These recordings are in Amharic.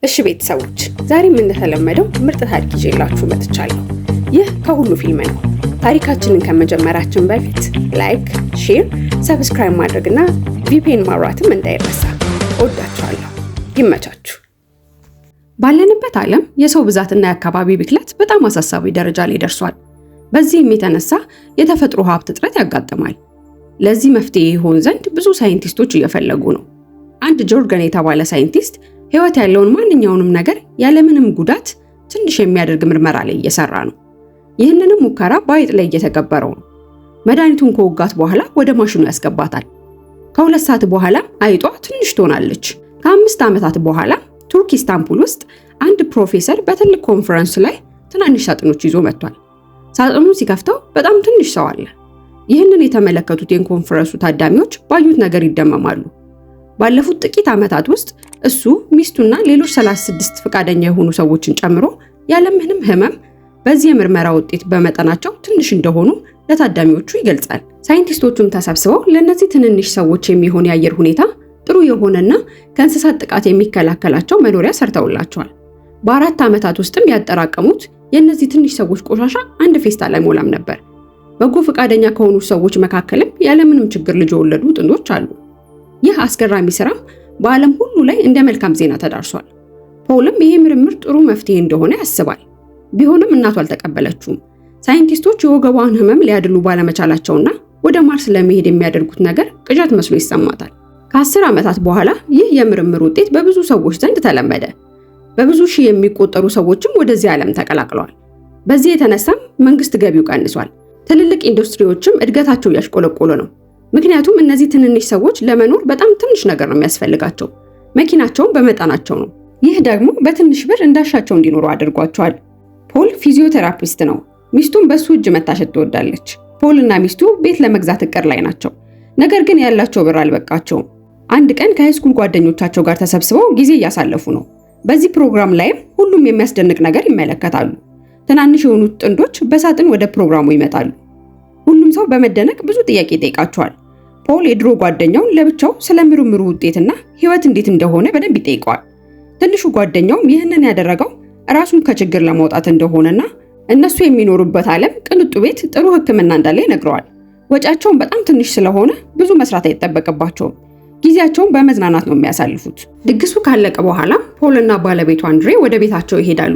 እሺ ቤተሰቦች ዛሬም እንደተለመደው ምርጥ ታሪክ ይዤላችሁ መጥቻለሁ። ይህ ከሁሉ ፊልም ነው። ታሪካችንን ከመጀመራችን በፊት ላይክ፣ ሼር፣ ሰብስክራይብ ማድረግና ቪፒኤን ማብራትም እንዳይረሳ። እወዳችኋለሁ። ይመቻችሁ። ባለንበት ዓለም የሰው ብዛትና የአካባቢ ብክለት በጣም አሳሳቢ ደረጃ ላይ ደርሷል። በዚህም የተነሳ የተፈጥሮ ሀብት እጥረት ያጋጥማል። ለዚህ መፍትሄ ይሆን ዘንድ ብዙ ሳይንቲስቶች እየፈለጉ ነው። አንድ ጆርገን የተባለ ሳይንቲስት ህይወት ያለውን ማንኛውንም ነገር ያለምንም ጉዳት ትንሽ የሚያደርግ ምርመራ ላይ እየሰራ ነው። ይህንንም ሙከራ በአይጥ ላይ እየተገበረው ነው። መድኃኒቱን ከወጋት በኋላ ወደ ማሽኑ ያስገባታል። ከ2 ሰዓት በኋላ አይጧ ትንሽ ትሆናለች። ከ5 ዓመታት በኋላ ቱርክ ኢስታንቡል ውስጥ አንድ ፕሮፌሰር በትልቅ ኮንፈረንስ ላይ ትናንሽ ሳጥኖች ይዞ መጥቷል። ሳጥኑን ሲከፍተው በጣም ትንሽ ሰው አለ። ይህንን የተመለከቱት የኮንፈረንሱ ታዳሚዎች ባዩት ነገር ይደመማሉ። ባለፉት ጥቂት ዓመታት ውስጥ እሱ ሚስቱና ሌሎች 36 ፈቃደኛ የሆኑ ሰዎችን ጨምሮ ያለምንም ህመም በዚህ የምርመራ ውጤት በመጠናቸው ትንሽ እንደሆኑ ለታዳሚዎቹ ይገልጻል። ሳይንቲስቶቹም ተሰብስበው ለእነዚህ ትንንሽ ሰዎች የሚሆን የአየር ሁኔታ ጥሩ የሆነና ከእንስሳት ጥቃት የሚከላከላቸው መኖሪያ ሰርተውላቸዋል። በ4 ዓመታት ውስጥም ያጠራቀሙት የእነዚህ ትንሽ ሰዎች ቆሻሻ አንድ ፌስታል አይሞላም ነበር። በጎ ፈቃደኛ ከሆኑ ሰዎች መካከልም ያለምንም ችግር ልጅ የወለዱ ጥንዶች አሉ። ይህ አስገራሚ ስራም በዓለም ሁሉ ላይ እንደ መልካም ዜና ተዳርሷል። ፖልም ይሄ ምርምር ጥሩ መፍትሄ እንደሆነ ያስባል። ቢሆንም እናቱ አልተቀበለችውም። ሳይንቲስቶች የወገቧን ህመም ሊያድሉ ባለመቻላቸውና ወደ ማርስ ለመሄድ የሚያደርጉት ነገር ቅዠት መስሎ ይሰማታል። ከ10 ዓመታት በኋላ ይህ የምርምር ውጤት በብዙ ሰዎች ዘንድ ተለመደ። በብዙ ሺህ የሚቆጠሩ ሰዎችም ወደዚህ ዓለም ተቀላቅለዋል። በዚህ የተነሳም መንግስት ገቢው ቀንሷል። ትልልቅ ኢንዱስትሪዎችም እድገታቸው እያሽቆለቆለ ነው። ምክንያቱም እነዚህ ትንንሽ ሰዎች ለመኖር በጣም ትንሽ ነገር ነው የሚያስፈልጋቸው። መኪናቸውም በመጠናቸው ነው። ይህ ደግሞ በትንሽ ብር እንዳሻቸው እንዲኖሩ አድርጓቸዋል። ፖል ፊዚዮቴራፒስት ነው። ሚስቱም በሱ እጅ መታሸት ትወዳለች። ፖል እና ሚስቱ ቤት ለመግዛት እቅድ ላይ ናቸው። ነገር ግን ያላቸው ብር አልበቃቸውም። አንድ ቀን ከሃይስኩል ጓደኞቻቸው ጋር ተሰብስበው ጊዜ እያሳለፉ ነው። በዚህ ፕሮግራም ላይም ሁሉም የሚያስደንቅ ነገር ይመለከታሉ። ትናንሽ የሆኑት ጥንዶች በሳጥን ወደ ፕሮግራሙ ይመጣሉ። ሁሉም ሰው በመደነቅ ብዙ ጥያቄ ይጠይቃቸዋል። ፖል የድሮ ጓደኛውን ለብቻው ስለ ምርምሩ ውጤትና ህይወት እንዴት እንደሆነ በደንብ ይጠይቀዋል። ትንሹ ጓደኛውም ይህንን ያደረገው ራሱን ከችግር ለማውጣት እንደሆነና እነሱ የሚኖሩበት ዓለም ቅንጡ ቤት፣ ጥሩ ሕክምና እንዳለ ይነግረዋል። ወጪያቸውን በጣም ትንሽ ስለሆነ ብዙ መስራት አይጠበቅባቸውም። ጊዜያቸውን በመዝናናት ነው የሚያሳልፉት። ድግሱ ካለቀ በኋላ ፖል እና ባለቤቱ አንድሬ ወደ ቤታቸው ይሄዳሉ።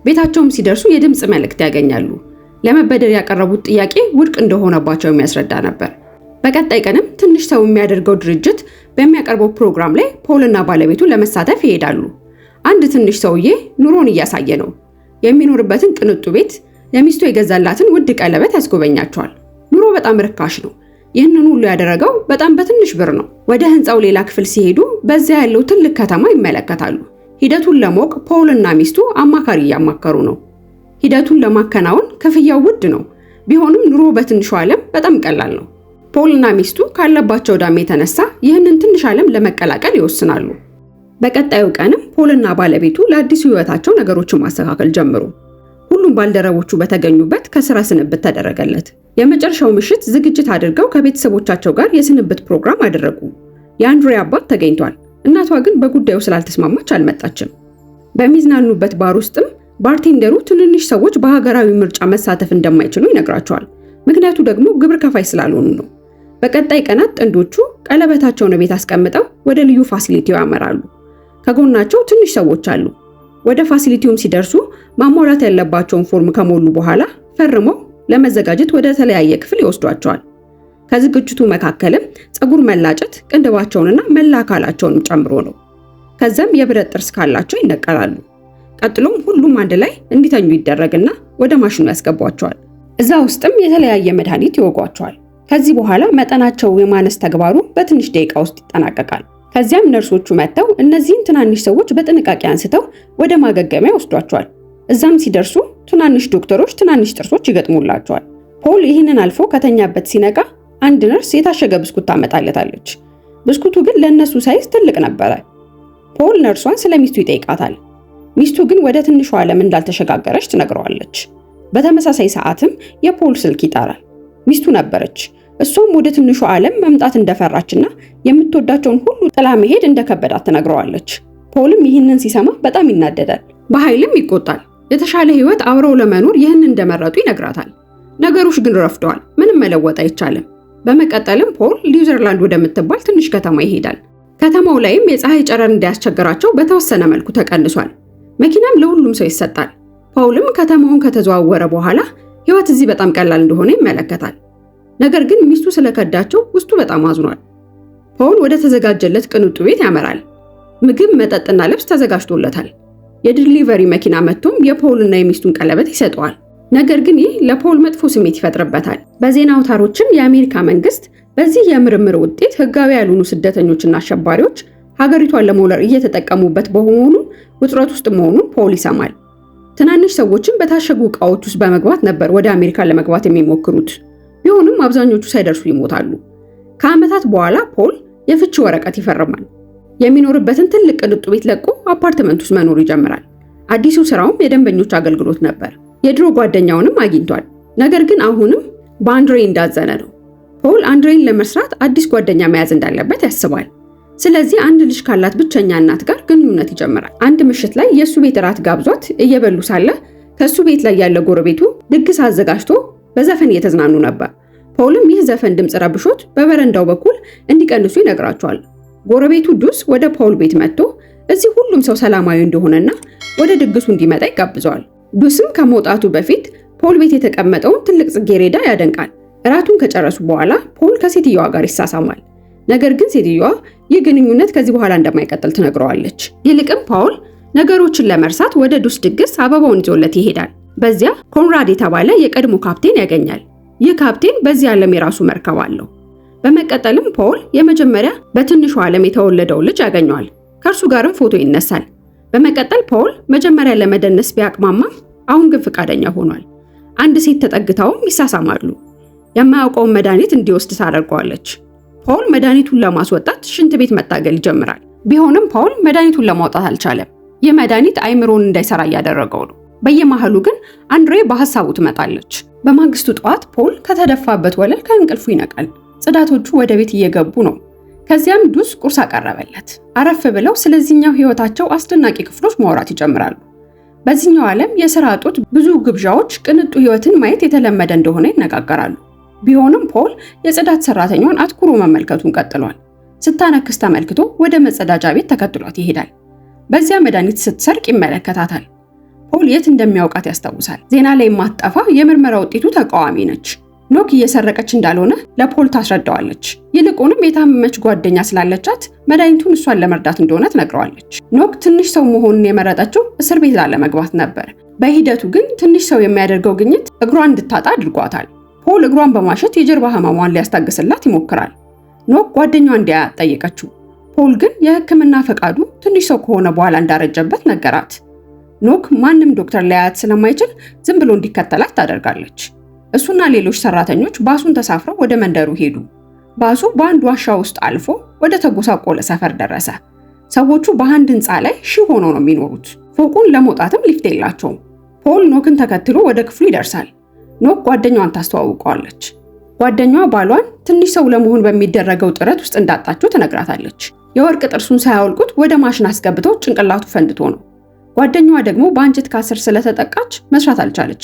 ቤታቸውም ሲደርሱ የድምጽ መልእክት ያገኛሉ። ለመበደር ያቀረቡት ጥያቄ ውድቅ እንደሆነባቸው የሚያስረዳ ነበር። በቀጣይ ቀንም ትንሽ ሰው የሚያደርገው ድርጅት በሚያቀርበው ፕሮግራም ላይ ፖል እና ባለቤቱ ለመሳተፍ ይሄዳሉ። አንድ ትንሽ ሰውዬ ኑሮን እያሳየ ነው። የሚኖርበትን ቅንጡ ቤት፣ ለሚስቱ የገዛላትን ውድ ቀለበት ያስጎበኛቸዋል። ኑሮ በጣም ርካሽ ነው። ይህንን ሁሉ ያደረገው በጣም በትንሽ ብር ነው። ወደ ህንፃው ሌላ ክፍል ሲሄዱ በዚያ ያለው ትልቅ ከተማ ይመለከታሉ። ሂደቱን ለማወቅ ፖል እና ሚስቱ አማካሪ እያማከሩ ነው። ሂደቱን ለማከናወን ክፍያው ውድ ነው። ቢሆንም ኑሮ በትንሹ ዓለም በጣም ቀላል ነው። ፖል እና ሚስቱ ካለባቸው ዕዳም የተነሳ ይህንን ትንሽ ዓለም ለመቀላቀል ይወስናሉ። በቀጣዩ ቀንም ፖል እና ባለቤቱ ለአዲሱ ህይወታቸው ነገሮችን ማስተካከል ጀመሩ። ሁሉም ባልደረቦቹ በተገኙበት ከስራ ስንብት ተደረገለት። የመጨረሻው ምሽት ዝግጅት አድርገው ከቤተሰቦቻቸው ጋር የስንብት ፕሮግራም አደረጉ። የአንድሬ አባት ተገኝቷል። እናቷ ግን በጉዳዩ ስላልተስማማች አልመጣችም። በሚዝናኑበት ባር ውስጥም ባርቴንደሩ ትንንሽ ሰዎች በሀገራዊ ምርጫ መሳተፍ እንደማይችሉ ይነግራቸዋል። ምክንያቱ ደግሞ ግብር ከፋይ ስላልሆኑ ነው። በቀጣይ ቀናት ጥንዶቹ ቀለበታቸውን ቤት አስቀምጠው ወደ ልዩ ፋሲሊቲው ያመራሉ። ከጎናቸው ትንሽ ሰዎች አሉ። ወደ ፋሲሊቲውም ሲደርሱ ማሟላት ያለባቸውን ፎርም ከሞሉ በኋላ ፈርመው ለመዘጋጀት ወደ ተለያየ ክፍል ይወስዷቸዋል። ከዝግጅቱ መካከልም ፀጉር መላጨት፣ ቅንድባቸውንና መላ አካላቸውንም ጨምሮ ነው። ከዛም የብረት ጥርስ ካላቸው ይነቀላሉ። ቀጥሎም ሁሉም አንድ ላይ እንዲተኙ ይደረግና ወደ ማሽኑ ያስገቧቸዋል። እዛ ውስጥም የተለያየ መድኃኒት ይወጓቸዋል። ከዚህ በኋላ መጠናቸው የማነስ ተግባሩ በትንሽ ደቂቃ ውስጥ ይጠናቀቃል። ከዚያም ነርሶቹ መጥተው እነዚህን ትናንሽ ሰዎች በጥንቃቄ አንስተው ወደ ማገገሚያ ይወስዷቸዋል። እዛም ሲደርሱ ትናንሽ ዶክተሮች ትናንሽ ጥርሶች ይገጥሙላቸዋል። ፖል ይህንን አልፎ ከተኛበት ሲነቃ አንድ ነርስ የታሸገ ብስኩት ታመጣለታለች። ብስኩቱ ግን ለነሱ ሳይዝ ትልቅ ነበረ። ፖል ነርሷን ስለ ሚስቱ ይጠይቃታል። ሚስቱ ግን ወደ ትንሹ ዓለም እንዳልተሸጋገረች ትነግረዋለች። በተመሳሳይ ሰዓትም የፖል ስልክ ይጠራል። ሚስቱ ነበረች። እሷም ወደ ትንሹ ዓለም መምጣት እንደፈራችና የምትወዳቸውን ሁሉ ጥላ መሄድ እንደከበዳት ትነግረዋለች። ፖልም ይህንን ሲሰማ በጣም ይናደዳል፣ በኃይልም ይቆጣል። የተሻለ ህይወት አብረው ለመኖር ይህን እንደመረጡ ይነግራታል። ነገሮች ግን ረፍደዋል፣ ምንም መለወጥ አይቻልም። በመቀጠልም ፖል ሊውዘርላንድ ወደምትባል ትንሽ ከተማ ይሄዳል። ከተማው ላይም የፀሐይ ጨረር እንዳያስቸግራቸው በተወሰነ መልኩ ተቀንሷል። መኪናም ለሁሉም ሰው ይሰጣል። ፖልም ከተማውን ከተዘዋወረ በኋላ ህይወት እዚህ በጣም ቀላል እንደሆነ ይመለከታል። ነገር ግን ሚስቱ ስለከዳቸው ውስጡ በጣም አዝኗል። ፖል ወደ ተዘጋጀለት ቅንጡ ቤት ያመራል። ምግብ፣ መጠጥና ልብስ ተዘጋጅቶለታል። የዲሊቨሪ መኪና መጥቶም የፖልና የሚስቱን ቀለበት ይሰጠዋል። ነገር ግን ይህ ለፖል መጥፎ ስሜት ይፈጥርበታል። በዜና አውታሮችም የአሜሪካ መንግስት በዚህ የምርምር ውጤት ህጋዊ ያልሆኑ ስደተኞችና አሸባሪዎች ሀገሪቷን ለመውረር እየተጠቀሙበት በመሆኑ ውጥረት ውስጥ መሆኑን ፖል ይሰማል። ትናንሽ ሰዎችም በታሸጉ ዕቃዎች ውስጥ በመግባት ነበር ወደ አሜሪካ ለመግባት የሚሞክሩት። ቢሆንም አብዛኞቹ ሳይደርሱ ይሞታሉ። ከዓመታት በኋላ ፖል የፍቺ ወረቀት ይፈርማል። የሚኖርበትን ትልቅ ቅንጡ ቤት ለቆ አፓርትመንት ውስጥ መኖር ይጀምራል። አዲሱ ስራውም የደንበኞች አገልግሎት ነበር። የድሮ ጓደኛውንም አግኝቷል። ነገር ግን አሁንም በአንድሬ እንዳዘነ ነው። ፖል አንድሬን ለመስራት አዲስ ጓደኛ መያዝ እንዳለበት ያስባል። ስለዚህ አንድ ልጅ ካላት ብቸኛ እናት ጋር ግንኙነት ይጀምራል። አንድ ምሽት ላይ የእሱ ቤት እራት ጋብዟት እየበሉ ሳለ ከእሱ ቤት ላይ ያለ ጎረቤቱ ድግስ አዘጋጅቶ በዘፈን እየተዝናኑ ነበር። ፖልም ይህ ዘፈን ድምፅ ረብሾት በበረንዳው በኩል እንዲቀንሱ ይነግራቸዋል። ጎረቤቱ ዱስ ወደ ፖል ቤት መጥቶ እዚህ ሁሉም ሰው ሰላማዊ እንደሆነና ወደ ድግሱ እንዲመጣ ይጋብዘዋል። ዱስም ከመውጣቱ በፊት ፖል ቤት የተቀመጠውን ትልቅ ጽጌረዳ ያደንቃል። እራቱን ከጨረሱ በኋላ ፖል ከሴትየዋ ጋር ይሳሳማል። ነገር ግን ሴትየዋ ይህ ግንኙነት ከዚህ በኋላ እንደማይቀጥል ትነግረዋለች። ይልቅም ፖል ነገሮችን ለመርሳት ወደ ዱስ ድግስ አበባውን ይዞለት ይሄዳል። በዚያ ኮንራድ የተባለ የቀድሞ ካፕቴን ያገኛል። ይህ ካፕቴን በዚህ ዓለም የራሱ መርከብ አለው። በመቀጠልም ፖል የመጀመሪያ በትንሹ ዓለም የተወለደው ልጅ ያገኘዋል። ከእርሱ ጋርም ፎቶ ይነሳል። በመቀጠል ፖል መጀመሪያ ለመደነስ ቢያቅማማም አሁን ግን ፈቃደኛ ሆኗል። አንድ ሴት ተጠግተውም ይሳሳማሉ። የማያውቀውን መድኃኒት እንዲወስድ ታደርገዋለች። ፖል መድኃኒቱን ለማስወጣት ሽንት ቤት መታገል ይጀምራል። ቢሆንም ፖል መድኃኒቱን ለማውጣት አልቻለም። ይህ መድኃኒት አይምሮን እንዳይሰራ እያደረገው ነው። በየመሃሉ ግን አንድሬ በሐሳቡ ትመጣለች። በማግስቱ ጠዋት ፖል ከተደፋበት ወለል ከእንቅልፉ ይነቃል። ጽዳቶቹ ወደ ቤት እየገቡ ነው። ከዚያም ዱስ ቁርስ አቀረበለት። አረፍ ብለው ስለዚህኛው ህይወታቸው አስደናቂ ክፍሎች ማውራት ይጀምራሉ። በዚህኛው ዓለም የሥራ እጦት፣ ብዙ ግብዣዎች፣ ቅንጡ ህይወትን ማየት የተለመደ እንደሆነ ይነጋገራሉ። ቢሆንም ፖል የጽዳት ሰራተኛውን አትኩሮ መመልከቱን ቀጥሏል። ስታነክስ ተመልክቶ ወደ መጸዳጃ ቤት ተከትሏት ይሄዳል። በዚያ መድኃኒት ስትሰርቅ ይመለከታታል። ፖል የት እንደሚያውቃት ያስታውሳል። ዜና ላይ የማትጠፋ የምርመራ ውጤቱ ተቃዋሚ ነች። ኖክ እየሰረቀች እንዳልሆነ ለፖል ታስረዳዋለች። ይልቁንም የታመመች ጓደኛ ስላለቻት መድኃኒቱን እሷን ለመርዳት እንደሆነ ትነግረዋለች። ኖክ ትንሽ ሰው መሆኑን የመረጠችው እስር ቤት ላለመግባት ነበር። በሂደቱ ግን ትንሽ ሰው የሚያደርገው ግኝት እግሯን እንድታጣ አድርጓታል። ፖል እግሯን በማሸት የጀርባ ህመሟን ሊያስታግስላት ይሞክራል። ኖክ ጓደኛዋ እንዲያያት ጠየቀችው። ፖል ግን የህክምና ፈቃዱ ትንሽ ሰው ከሆነ በኋላ እንዳረጀበት ነገራት። ኖክ ማንም ዶክተር ሊያያት ስለማይችል ዝም ብሎ እንዲከተላት ታደርጋለች። እሱና ሌሎች ሰራተኞች ባሱን ተሳፍረው ወደ መንደሩ ሄዱ። ባሱ በአንድ ዋሻ ውስጥ አልፎ ወደ ተጎሳቆለ ሰፈር ደረሰ። ሰዎቹ በአንድ ህንፃ ላይ ሺህ ሆነው ነው የሚኖሩት። ፎቁን ለመውጣትም ሊፍት የላቸውም። ፖል ኖክን ተከትሎ ወደ ክፍሉ ይደርሳል። ኖክ ጓደኛዋን ታስተዋውቀዋለች። ጓደኛዋ ባሏን ትንሽ ሰው ለመሆን በሚደረገው ጥረት ውስጥ እንዳጣችው ትነግራታለች። የወርቅ ጥርሱን ሳያወልቁት ወደ ማሽን አስገብተው ጭንቅላቱ ፈንድቶ ነው። ጓደኛዋ ደግሞ በአንጀት ካንሰር ስለተጠቃች መስራት አልቻለች።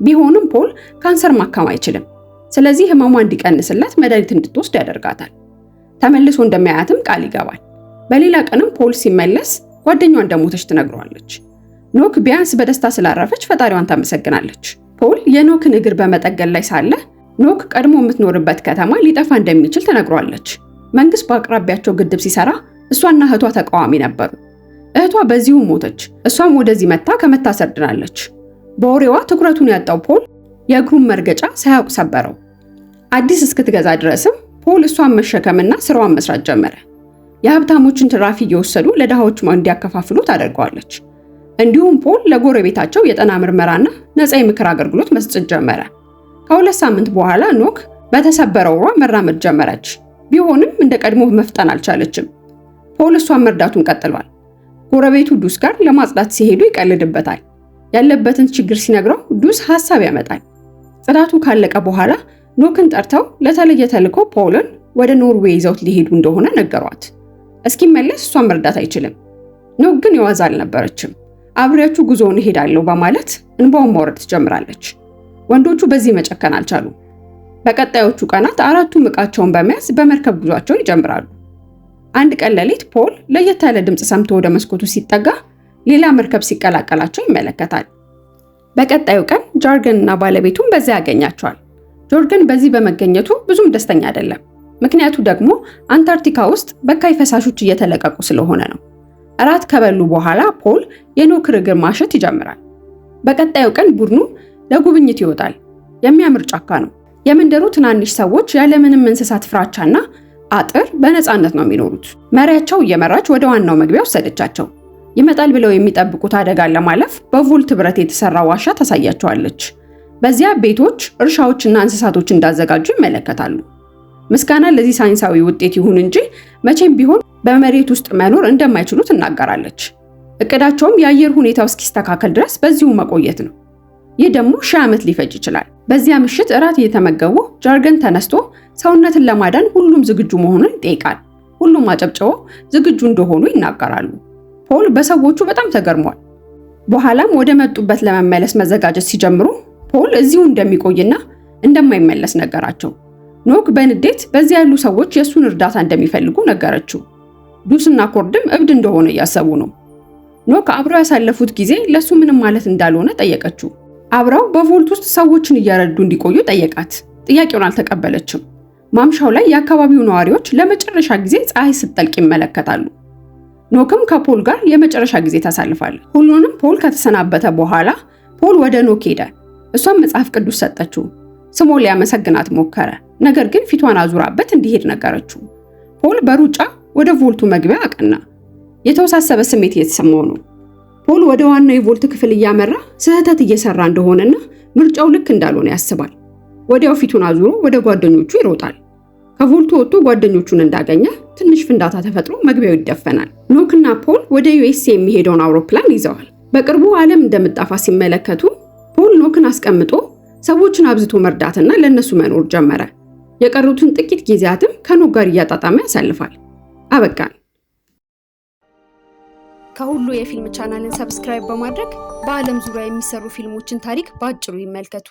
ቢሆንም ፖል ካንሰር ማከም አይችልም። ስለዚህ ህመሟ እንዲቀንስላት መድኃኒት እንድትወስድ ያደርጋታል። ተመልሶ እንደሚያያትም ቃል ይገባል። በሌላ ቀንም ፖል ሲመለስ ጓደኛዋ እንደሞተች ትነግረዋለች። ኖክ ቢያንስ በደስታ ስላረፈች ፈጣሪዋን ታመሰግናለች። ፖል የኖክን እግር በመጠገን ላይ ሳለ ኖክ ቀድሞ የምትኖርበት ከተማ ሊጠፋ እንደሚችል ትነግረዋለች። መንግስት በአቅራቢያቸው ግድብ ሲሰራ እሷና እህቷ ተቃዋሚ ነበሩ። እህቷ በዚሁ ሞተች። እሷም ወደዚህ መታ ከመታሰር ድናለች። በወሬዋ ትኩረቱን ያጣው ፖል የእግሩን መርገጫ ሳያውቅ ሰበረው። አዲስ እስክትገዛ ድረስም ፖል እሷን መሸከምና ስራዋን መስራት ጀመረ። የሀብታሞችን ትራፊ እየወሰዱ ለድሃዎች እንዲያከፋፍሉ ታደርገዋለች። እንዲሁም ፖል ለጎረቤታቸው የጤና ምርመራና ነፃ የምክር አገልግሎት መስጠት ጀመረ። ከ2 ሳምንት በኋላ ኖክ በተሰበረው እግሯ መራመድ ጀመረች። ቢሆንም እንደ ቀድሞ መፍጠን አልቻለችም። ፖል እሷን መርዳቱን ቀጥሏል። ጎረቤቱ ዱስ ጋር ለማጽዳት ሲሄዱ ይቀልድበታል። ያለበትን ችግር ሲነግረው ዱስ ሐሳብ ያመጣል። ጽዳቱ ካለቀ በኋላ ኖክን ጠርተው ለተለየ ተልዕኮ ፖልን ወደ ኖርዌይ ይዘውት ሊሄዱ እንደሆነ ነገሯት። እስኪመለስ እሷን መርዳት አይችልም። ኖክ ግን የዋዛ አልነበረችም። አብሬያችሁ ጉዞውን እሄዳለሁ በማለት እንባውን ማውረድ ትጀምራለች። ወንዶቹ በዚህ መጨከን አልቻሉም። በቀጣዮቹ ቀናት አራቱም ዕቃቸውን በመያዝ በመርከብ ጉዟቸውን ይጀምራሉ። አንድ ቀን ሌሊት ፖል ለየት ያለ ድምፅ ሰምቶ ወደ መስኮቱ ሲጠጋ ሌላ መርከብ ሲቀላቀላቸው ይመለከታል። በቀጣዩ ቀን ጆርገን እና ባለቤቱም በዚያ ያገኛቸዋል። ጆርገን በዚህ በመገኘቱ ብዙም ደስተኛ አይደለም። ምክንያቱ ደግሞ አንታርክቲካ ውስጥ በካይ ፈሳሾች እየተለቀቁ ስለሆነ ነው። እራት ከበሉ በኋላ ፖል የኖክ እግር ማሸት ይጀምራል። በቀጣዩ ቀን ቡድኑ ለጉብኝት ይወጣል። የሚያምር ጫካ ነው። የመንደሩ ትናንሽ ሰዎች ያለምንም እንስሳት ፍራቻና አጥር በነፃነት ነው የሚኖሩት። መሪያቸው እየመራች ወደ ዋናው መግቢያ ወሰደቻቸው። ይመጣል ብለው የሚጠብቁት አደጋን ለማለፍ በቮልት ብረት የተሰራ ዋሻ ታሳያቸዋለች። በዚያ ቤቶች፣ እርሻዎችና እንስሳቶች እንዳዘጋጁ ይመለከታሉ። ምስጋና ለዚህ ሳይንሳዊ ውጤት ይሁን እንጂ መቼም ቢሆን በመሬት ውስጥ መኖር እንደማይችሉ ትናገራለች። እቅዳቸውም የአየር ሁኔታው እስኪስተካከል ድረስ በዚሁ መቆየት ነው። ይህ ደግሞ 1000 ዓመት ሊፈጅ ይችላል። በዚያ ምሽት እራት እየተመገቡ ጆርገን ተነስቶ ሰውነትን ለማዳን ሁሉም ዝግጁ መሆኑን ይጠይቃል። ሁሉም አጨብጭበው ዝግጁ እንደሆኑ ይናገራሉ። ፖል በሰዎቹ በጣም ተገርሟል። በኋላም ወደ መጡበት ለመመለስ መዘጋጀት ሲጀምሩ ፖል እዚሁ እንደሚቆይና እንደማይመለስ ነገራቸው። ኖክ በንዴት በዚያ ያሉ ሰዎች የእሱን እርዳታ እንደሚፈልጉ ነገረችው። ዱስና ኮርድም እብድ እንደሆነ እያሰቡ ነው። ኖክ አብረው ያሳለፉት ጊዜ ለሱ ምንም ማለት እንዳልሆነ ጠየቀችው። አብረው በቮልት ውስጥ ሰዎችን እየረዱ እንዲቆዩ ጠየቃት። ጥያቄውን አልተቀበለችም። ማምሻው ላይ የአካባቢው ነዋሪዎች ለመጨረሻ ጊዜ ፀሐይ ስትጠልቅ ይመለከታሉ። ኖክም ከፖል ጋር የመጨረሻ ጊዜ ታሳልፋለች። ሁሉንም ፖል ከተሰናበተ በኋላ ፖል ወደ ኖክ ሄደ። እሷም መጽሐፍ ቅዱስ ሰጠችው። ስሞ ሊያመሰግናት ሞከረ፣ ነገር ግን ፊቷን አዙራበት እንዲሄድ ነገረችው። ፖል በሩጫ ወደ ቮልቱ መግቢያ አቀና። የተወሳሰበ ስሜት እየተሰማው ነው። ፖል ወደ ዋናው የቮልት ክፍል እያመራ ስህተት እየሰራ እንደሆነና ምርጫው ልክ እንዳልሆነ ያስባል። ወዲያው ፊቱን አዙሮ ወደ ጓደኞቹ ይሮጣል። ከቮልቱ ወጥቶ ጓደኞቹን እንዳገኘ ትንሽ ፍንዳታ ተፈጥሮ መግቢያው ይደፈናል። ኖክ እና ፖል ወደ ዩኤስኤ የሚሄደውን አውሮፕላን ይዘዋል። በቅርቡ ዓለም እንደምጣፋ ሲመለከቱ ፖል ኖክን አስቀምጦ ሰዎችን አብዝቶ መርዳትና ለነሱ መኖር ጀመረ። የቀሩትን ጥቂት ጊዜያትም ከኖክ ጋር እያጣጣመ ያሳልፋል። አበቃን። ከሁሉ የፊልም ቻናልን ሰብስክራይብ በማድረግ በዓለም ዙሪያ የሚሰሩ ፊልሞችን ታሪክ በአጭሩ ይመልከቱ።